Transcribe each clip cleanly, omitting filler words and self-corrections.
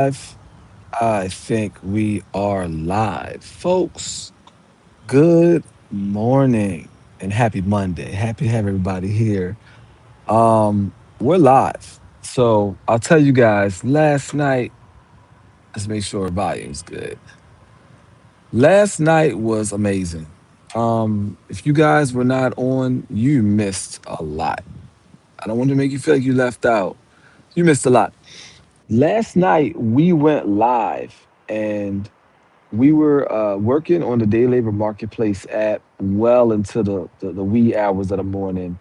live? I think we are live. Folks, good morning and happy Monday. Happy to have everybody here. We're live. So I'll tell you guys, last night, let's make sure volume's good. Last night was amazing. If you guys were not on, you missed a lot. I don't want to make you feel like you left out. You missed a lot. Last night we went live and we were working on the day labor marketplace app well into the wee hours of the morning.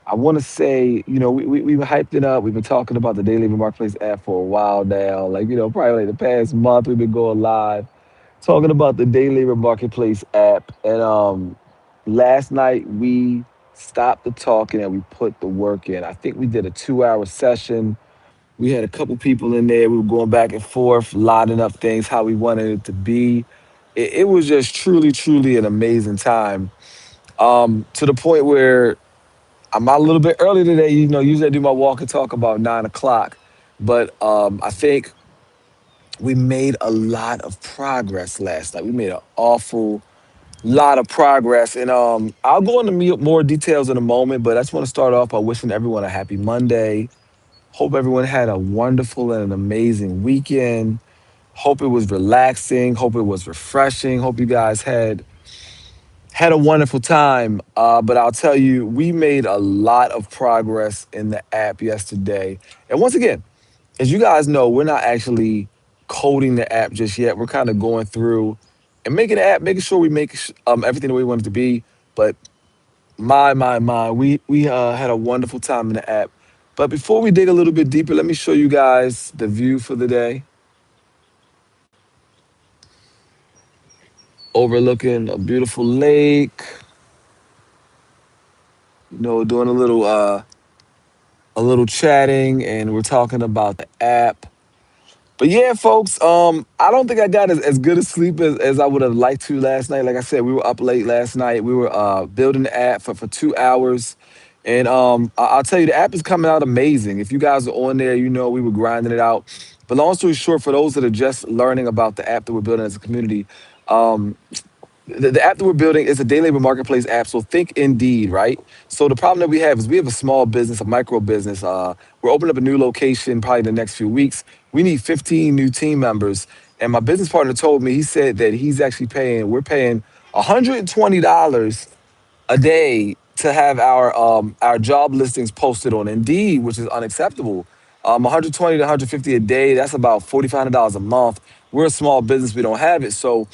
I want to say, we've hyped it up. We've been talking about the day labor marketplace app for a while now. Like, probably like the past month, we've been going live talking about the day labor marketplace app. And last night we stopped the talking and we put the work in. I think we did a 2 hour session. We had a couple people in there. We were going back and forth, lining up things how we wanted it to be. It was just truly, truly an amazing time. To the point where I'm out a little bit early today. Usually I do my walk and talk about 9 o'clock, but I think we made a lot of progress last night. We made an awful lot of progress, and I'll go into more details in a moment. But I just want to start off by wishing everyone a happy Monday. Hope everyone had a wonderful and an amazing weekend. Hope it was relaxing. Hope it was refreshing. Hope you guys had a wonderful time. But I'll tell you, we made a lot of progress in the app yesterday. And once again, as you guys know, we're not actually coding the app just yet. We're kind of going through and making the app, making sure we make everything the way we want it to be. But my, we had a wonderful time in the app. But before we dig a little bit deeper, let me show you guys the view for the day, overlooking a beautiful lake. Doing a little chatting, and we're talking about the app. But yeah, folks, I don't think I got as good a sleep as I would have liked to last night. Like I said, we were up late last night. We were building the app for 2 hours. And I'll tell you, the app is coming out amazing. If you guys are on there, we were grinding it out. But long story short, for those that are just learning about the app that we're building as a community, um, the app that we're building is a day labor marketplace app. So think Indeed, right? So the problem that we have is we have a small business, a micro business. We're opening up a new location probably in the next few weeks. We need 15 new team members. And my business partner told me, he said that we're paying $120 a day to have our job listings posted on Indeed, which is unacceptable. 120 to 150 a day, that's about $4,500 a month. We're a small business, we don't have it. So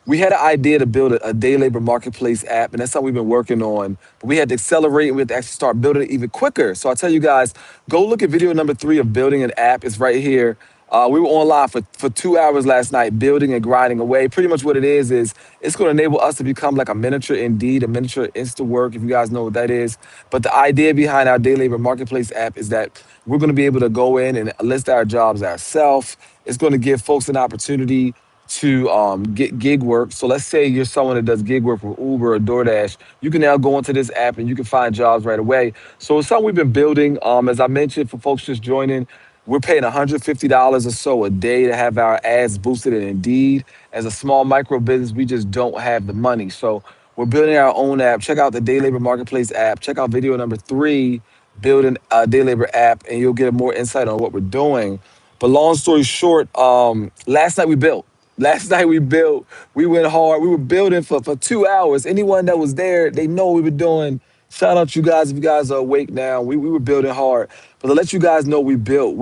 we had an idea to build a day labor marketplace app, and that's something we've been working on. But we had to accelerate and we had to actually start building it even quicker. So I tell you guys, go look at video number 3 of building an app. It's right here. We were online for 2 hours last night, building and grinding away. Pretty much what it is it's going to enable us to become like a miniature Indeed, a miniature InstaWork, if you guys know what that is. But the idea behind our day labor marketplace app is that we're going to be able to go in and list our jobs ourselves. It's going to give folks an opportunity to get gig work. So let's say you're someone that does gig work for Uber or DoorDash. You can now go into this app and you can find jobs right away. So it's something we've been building. As I mentioned, for folks just joining, we're paying $150 or so a day to have our ads boosted in Indeed. As a small micro business, we just don't have the money. So we're building our own app. Check out the Day Labor Marketplace app. Check out video number 3, building a Day Labor app, and you'll get more insight on what we're doing. But long story short, last night we built. Last night we built. We went hard. We were building for 2 hours. Anyone that was there, they know what we were doing. Shout out you guys if you guys are awake now. We were building hard. But to let you guys know, we built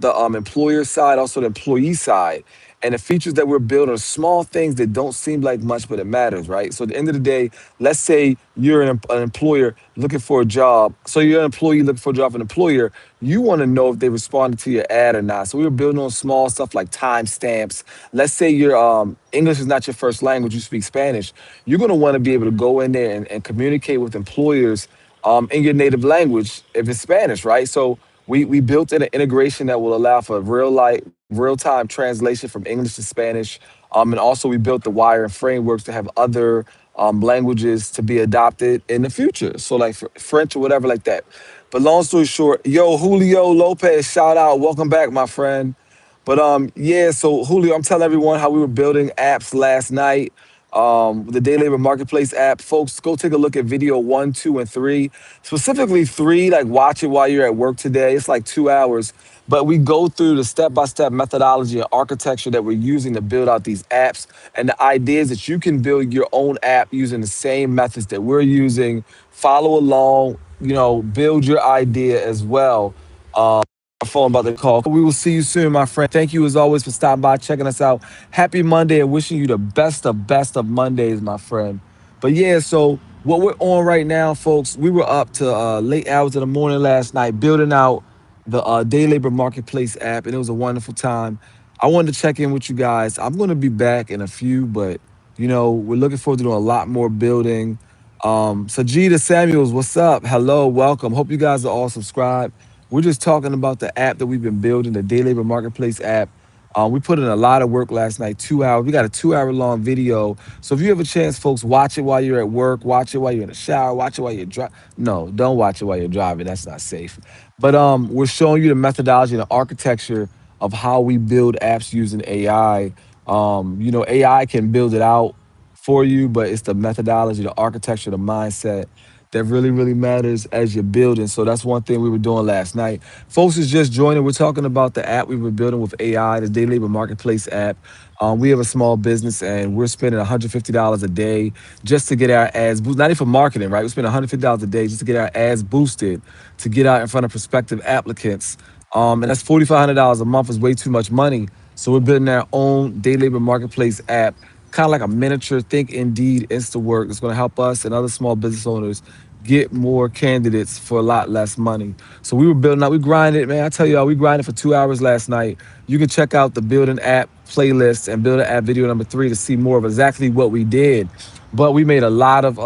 the employer side, also the employee side. And the features that we're building are small things that don't seem like much, but it matters, right? So at the end of the day, let's say you're an employer looking for a job. So you're an employee looking for a job, an employer, you want to know if they responded to your ad or not. So we were building on small stuff like timestamps. Let's say your English is not your first language, you speak Spanish. You're going to want to be able to go in there and communicate with employers in your native language if it's Spanish, right? So we built in an integration that will allow for real time translation from English to Spanish, and also we built the wire and frameworks to have other languages to be adopted in the future. So like French or whatever like that. But long story short, yo Julio Lopez, shout out, welcome back, my friend. But yeah, so Julio, I'm telling everyone how we were building apps last night. The Day Labor Marketplace app. Folks, go take a look at video 1, 2, and 3. Specifically three, like watch it while you're at work today. It's like 2 hours. But we go through the step-by-step methodology and architecture that we're using to build out these apps. And the idea is that you can build your own app using the same methods that we're using. Follow along, build your idea as well. My phone about to call. We will see you soon, my friend. Thank you as always for stopping by, checking us out. Happy Monday and wishing you the best of Mondays, my friend. But yeah, so what we're on right now, folks, we were up to late hours of the morning last night building out the Day Labor Marketplace app, and it was a wonderful time. I wanted to check in with you guys. I'm going to be back in a few, but we're looking forward to doing a lot more building. Sajida Samuels, what's up? Hello, welcome. Hope you guys are all subscribed. We're just talking about the app that we've been building, the Day Labor Marketplace app. We put in a lot of work last night, 2 hours. We got a 2 hour long video. So if you have a chance, folks, watch it while you're at work, watch it while you're in the shower, watch it while you're driving. No, don't watch it while you're driving. That's not safe. But we're showing you the methodology and the architecture of how we build apps using AI. AI can build it out for you, but it's the methodology, the architecture, the mindset that really matters as you're building. So that's one thing we were doing last night. Folks is just joining. We're talking about the app we were building with AI, the Day Labor Marketplace app. We have a small business and we're spending $150 a day just to get our ads boosted. Not even for marketing, right? We're spending $150 a day just to get our ads boosted, to get out in front of prospective applicants. And that's $4,500 a month is way too much money. So we're building our own Day Labor Marketplace app, kind of like a miniature Think Indeed Instawork that's going to help us and other small business owners get more candidates for a lot less money. So we were building out, we grinded, man. I tell y'all, we grinded for 2 hours last night. You can check out the Building App playlist and Building App video number 3 to see more of exactly what we did. But we made a lot of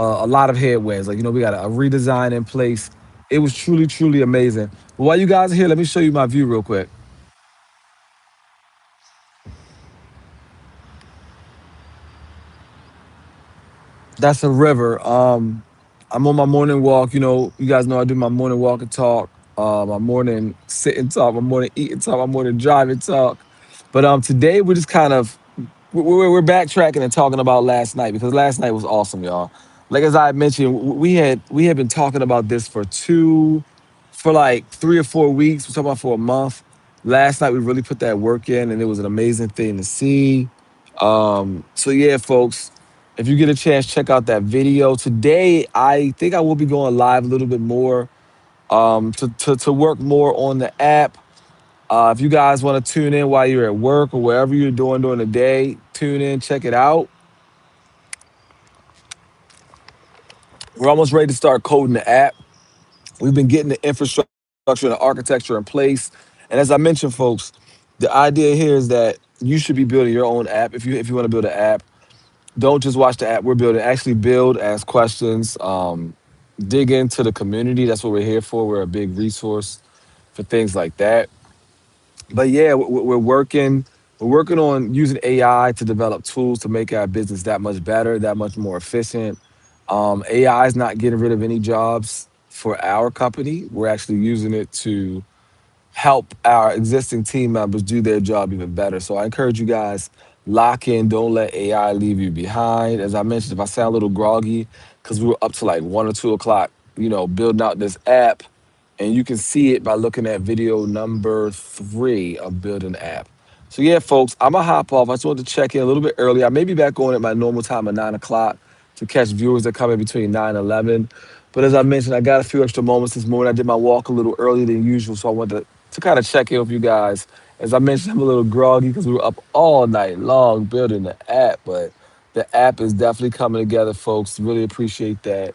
headwinds. Like, we got a redesign in place. It was truly amazing. But while you guys are here, let me show you my view real quick. That's a river. I'm on my morning walk. You guys know I do my morning walk and talk, my morning sit and talk, my morning eat and talk, my morning drive and talk. But today we're just kind of we're backtracking and talking about last night because last night was awesome, y'all. Like as I mentioned, we had been talking about this for like 3 or 4 weeks. We're talking about for a month. Last night we really put that work in, and it was an amazing thing to see. So yeah, folks, if you get a chance, check out that video. Today, I think I will be going live a little bit more to work more on the app. If you guys want to tune in while you're at work or wherever you're doing during the day, tune in, check it out. We're almost ready to start coding the app. We've been getting the infrastructure and the architecture in place. And as I mentioned, folks, the idea here is that you should be building your own app. If you want to build an app, don't just watch the app we're building. Actually build, ask questions, dig into the community. That's what we're here for. We're a big resource for things like that. But yeah, we're working on using AI to develop tools to make our business that much better, that much more efficient. AI is not getting rid of any jobs for our company. We're actually using it to help our existing team members do their job even better. So I encourage you guys, lock in, don't let AI leave you behind. As I mentioned, if I sound a little groggy, because we were up to like 1 or 2 o'clock, building out this app, and you can see it by looking at video number 3 of building the app. So yeah, folks, I'm gonna hop off. I just wanted to check in a little bit early. I may be back on at my normal time of 9 o'clock to catch viewers that come in between 9 and 11. But as I mentioned, I got a few extra moments this morning. I did my walk a little earlier than usual, so I wanted to kind of check in with you guys. As I mentioned, I'm a little groggy because we were up all night long building the app, but the app is definitely coming together, folks. Really appreciate that.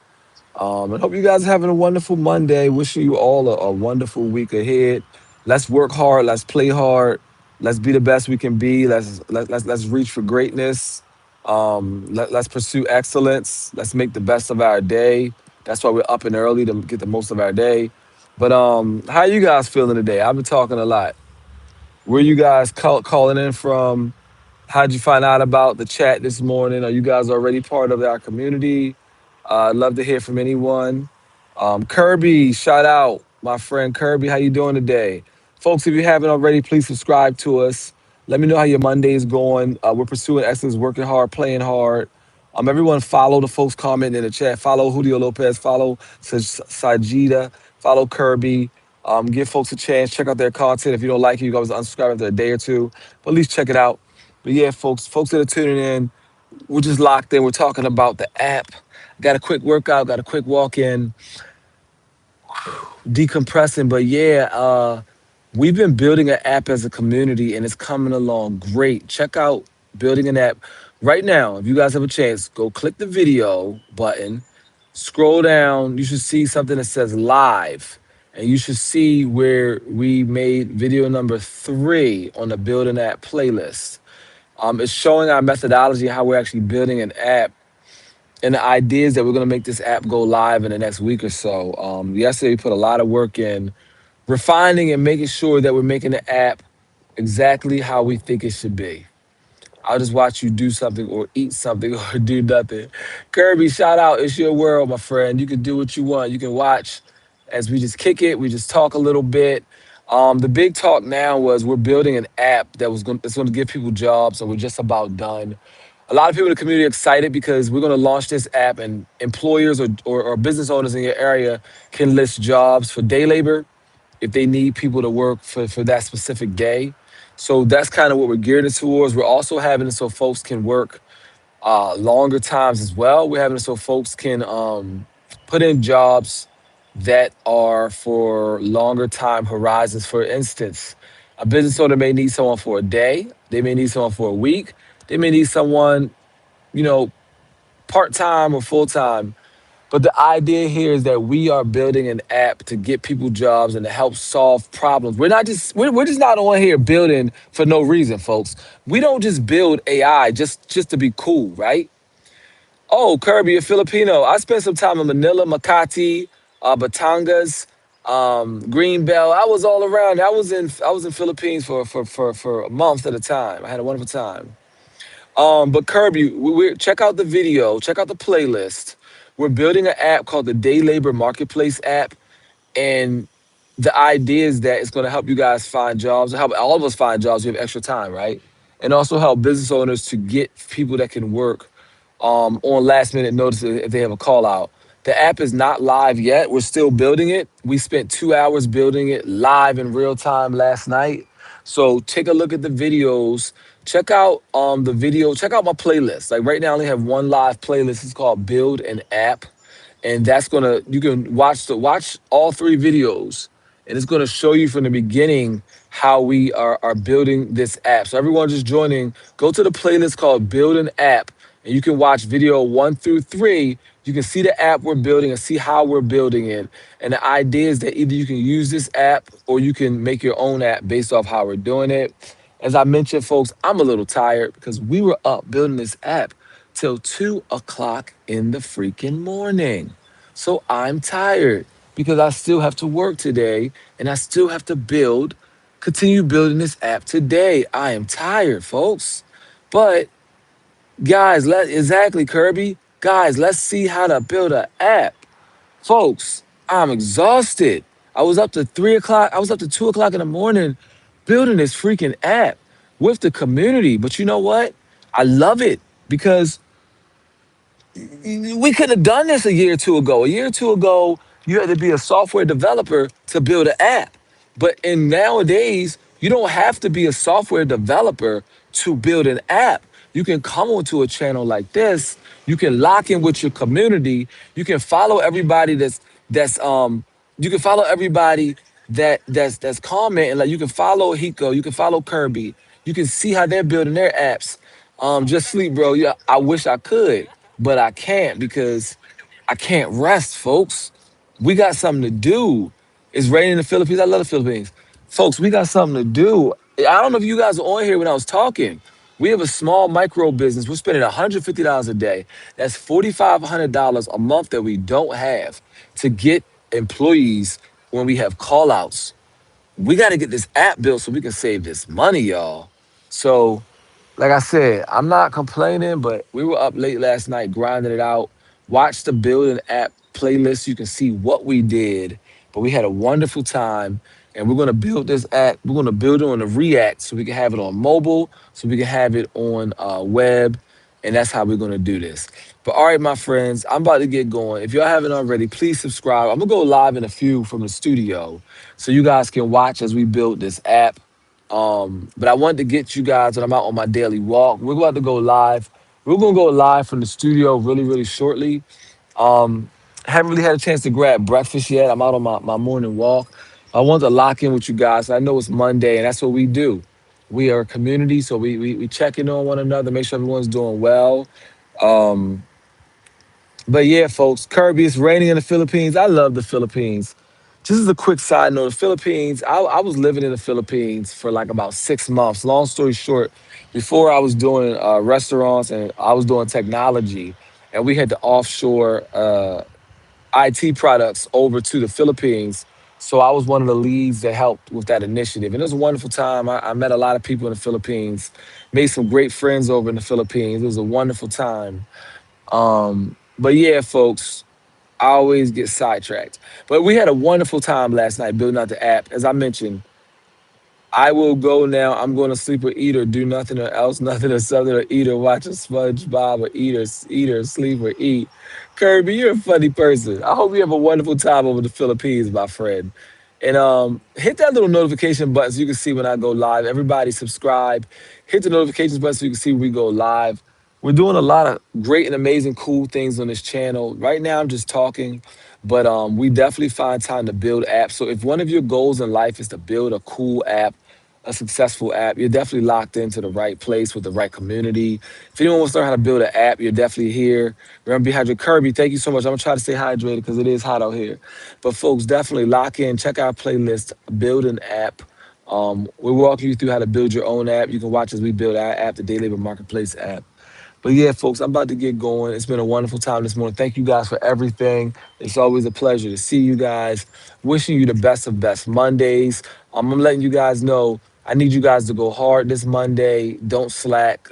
And hope you guys are having a wonderful Monday. Wishing you all a wonderful week ahead. Let's work hard. Let's play hard. Let's be the best we can be. Let's reach for greatness. Let's pursue excellence. Let's make the best of our day. That's why we're up and early to get the most of our day. But how you guys feeling today? I've been talking a lot. Where you guys calling in from? How'd you find out about the chat this morning? Are you guys already part of our community? I'd love to hear from anyone. Kirby, shout out, my friend Kirby. How you doing today? Folks, if you haven't already, please subscribe to us. Let me know how your Monday is going. We're pursuing excellence, working hard, playing hard. Everyone follow the folks commenting in the chat. Follow Julio Lopez. Follow Sajida. Follow Kirby. Give folks a chance. Check out their content. If you don't like it, you can always unsubscribe after a day or two. But at least check it out. But yeah, folks that are tuning in, we're just locked in. We're talking about the app. Got a quick workout. Got a quick walk in, decompressing. But yeah, we've been building an app as a community and it's coming along great. Check out building an app right now. If you guys have a chance, go click the video button, scroll down. You should see something that says live. And you should see where we made video number 3 on the Build an App playlist. It's showing our methodology, how we're actually building an app, and the ideas that we're going to make this app go live in the next week or so. Yesterday, we put a lot of work in refining and making sure that we're making the app exactly how we think it should be. I'll just watch you do something or eat something or do nothing. Kirby, shout out. It's your world, my friend. You can do what you want. You can watch as we just kick it. We just talk a little bit. The big talk now was we're building an app that's going to give people jobs, and we're just about done. A lot of people in the community are excited because we're going to launch this app, and employers or business owners in your area can list jobs for day labor if they need people to work for that specific day. So that's kind of what we're geared towards. We're also having it so folks can work longer times as well. We're having it so folks can put in jobs that are for longer time horizons. For instance, a business owner may need someone for a day, they may need someone for a week, they may need someone, you know, part time or full time. But the idea here is that we are building an app to get people jobs and to help solve problems. We're just not on here building for no reason, folks. We don't just build AI just to be cool, right? Oh, Kirby, you're Filipino. I spent some time in Manila, Makati, Batangas, Greenbelt. I was all around. I was in Philippines for a month at a time. I had a wonderful time. But Kirby, check out the video, check out the playlist. We're building an app called the Day Labor Marketplace app, and the idea is that it's going to help you guys find jobs, help all of us find jobs. We have extra time, right? And also help business owners to get people that can work on last minute notice if they have a call out. The app is not live yet. We're still building it. We spent 2 hours building it live in real time last night. So take a look at the videos. Check out the video. Check out my playlist. Like right now, I only have one live playlist. It's called Build an App, and that's gonna you can watch all 3 videos, and it's gonna show you from the beginning how we are building this app. So everyone just joining, go to the playlist called Build an App, and you can watch video 1 through 3. You can see the app we're building and see how we're building it. And the idea is that either you can use this app or you can make your own app based off how we're doing it. As I mentioned, folks, I'm a little tired because we were up building this app till 2 o'clock in the freaking morning. So I'm tired because I still have to work today and I still have to continue building this app today. I am tired, folks. But guys, exactly, Kirby. Guys, let's see how to build an app. Folks, I'm exhausted. I was up to 3 o'clock. I was up to 2 o'clock in the morning building this freaking app with the community. But you know what? I love it because we could have done this a year or two ago. A year or two ago, you had to be a software developer to build an app. But in nowadays, you don't have to be a software developer to build an app. You can come onto a channel like this. You can lock in with your community. You can follow everybody that's you can follow everybody that's commenting. Like you can follow Hiko, you can follow Kirby. You can see how they're building their apps. Just sleep, bro. Yeah, I wish I could, but I can't because I can't rest, folks. We got something to do. It's raining in the Philippines. I love the Philippines. Folks, we got something to do. I don't know if you guys were on here when I was talking. We have a small micro business. We're spending $150 a day. That's $4,500 a month that we don't have to get employees when we have call outs. We got to get this app built so we can save this money, y'all. So like I said, I'm not complaining, but we were up late last night grinding it out. Watch the building app playlist. You can see what we did, but we had a wonderful time. and we're gonna build this app. We're gonna build it on the React, so we can have it on mobile, so we can have it on web, and that's how we're gonna do this. But all right, my friends, I'm about to get going. If y'all haven't already, please subscribe. I'm gonna go live in a few from the studio, so you guys can watch as we build this app. But I wanted to get you guys when I'm out on my daily walk. We're about to go live. We're gonna go live from the studio really, really shortly. Um, haven't really had a chance to grab breakfast yet. I'm out on my morning walk. I want to lock in with you guys. I know it's Monday, and that's what we do. We are a community, so we check in on one another, make sure everyone's doing well. Um, but yeah, folks, Kirby, it's raining in the Philippines. I love the Philippines. Just as a quick side note, the Philippines, I was living in the Philippines for like about 6 months. Long story short, before I was doing restaurants and I was doing technology, and we had to offshore IT products over to the Philippines. So I was one of the leads that helped with that initiative. And it was a wonderful time. I met a lot of people in the Philippines, made some great friends over in the Philippines. It was a wonderful time. But yeah, folks, I always get sidetracked. But we had a wonderful time last night building out the app. As I mentioned, I will go now. I'm going to sleep or eat or do nothing or else, nothing or something or eat or watch a SpongeBob or eat or sleep or eat. Kirby, you're a funny person. I hope you have a wonderful time over the Philippines, my friend. And hit that little notification button so you can see when I go live. Everybody subscribe. Hit the notifications button so you can see when we go live. We're doing a lot of great and amazing cool things on this channel. Right now I'm just talking, but we definitely find time to build apps. So if one of your goals in life is to build a cool app, a successful app, you're definitely locked into the right place with the right community. If anyone wants to learn how to build an app, you're definitely here. Remember, be hydrated. Kirby, thank you so much. I'm gonna try to stay hydrated because it is hot out here. But folks, definitely lock in, check our playlist, build an app. We're walking you through how to build your own app. You can watch as we build our app, the Day Labor Marketplace app. But yeah, folks, I'm about to get going. It's been a wonderful time this morning. Thank you guys for everything. It's always a pleasure to see you guys. Wishing you the best of best Mondays. I'm letting you guys know I need you guys to go hard this Monday. Don't slack.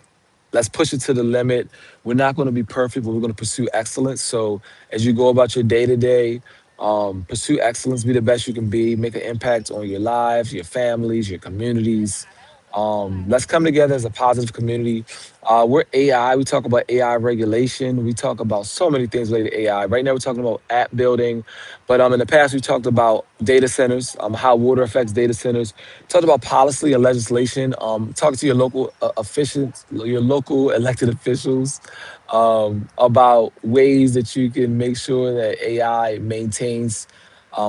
Let's push it to the limit. We're not going to be perfect, but we're going to pursue excellence. So as you go about your day to day, pursue excellence, be the best you can be, make an impact on your lives, your families, your communities. Let's come together as a positive community. We're AI. We talk about AI regulation. We talk about so many things related to AI. Right now, we're talking about app building, but in the past, we talked about data centers, how water affects data centers. Talked about policy and legislation. Talk to your local officials, your local elected officials, about ways that you can make sure that AI maintains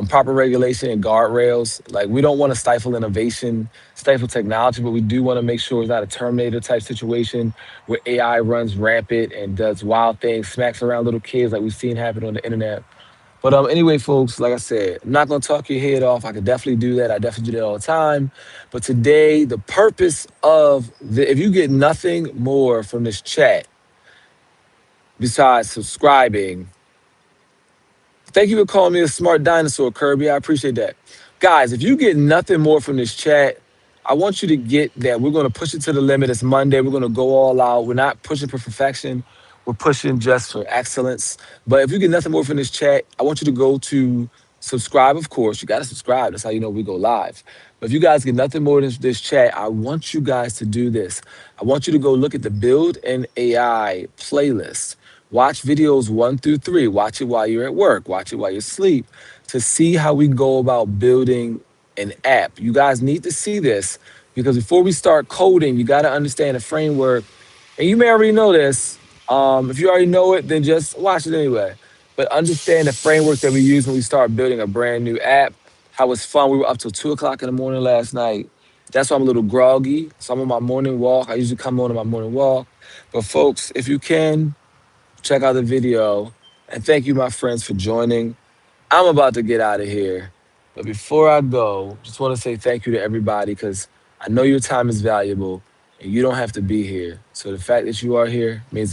proper regulation and guardrails. Like we don't want to stifle innovation, stifle technology, but we do want to make sure it's not a Terminator type situation where AI runs rampant and does wild things, smacks around little kids like we've seen happen on the internet. But anyway, folks, like I said, I'm not gonna talk your head off. I could definitely do that. I definitely do that all the time. But today, the purpose of if you get nothing more from this chat besides subscribing, thank you for calling me a smart dinosaur, Kirby. I appreciate that. Guys, if you get nothing more from this chat, I want you to get that we're going to push it to the limit. It's Monday. We're going to go all out. We're not pushing for perfection. We're pushing just for excellence. But if you get nothing more from this chat, I want you to go to subscribe, of course. You got to subscribe. That's how you know we go live. But if you guys get nothing more than this chat, I want you guys to do this. I want you to go look at the Build an AI playlist. Watch videos 1 through 3. Watch it while you're at work. Watch it while you sleep to see how we go about building an app. You guys need to see this because before we start coding, you got to understand the framework. And you may already know this. If you already know it, then just watch it anyway. But understand the framework that we use when we start building a brand new app. How it's fun. We were up till 2 o'clock in the morning last night. That's why I'm a little groggy. So I'm on my morning walk. I usually come on my morning walk. But folks, if you can, check out the video. And thank you, my friends, for joining. I'm about to get out of here. But before I go, just want to say thank you to everybody because I know your time is valuable and you don't have to be here. So the fact that you are here means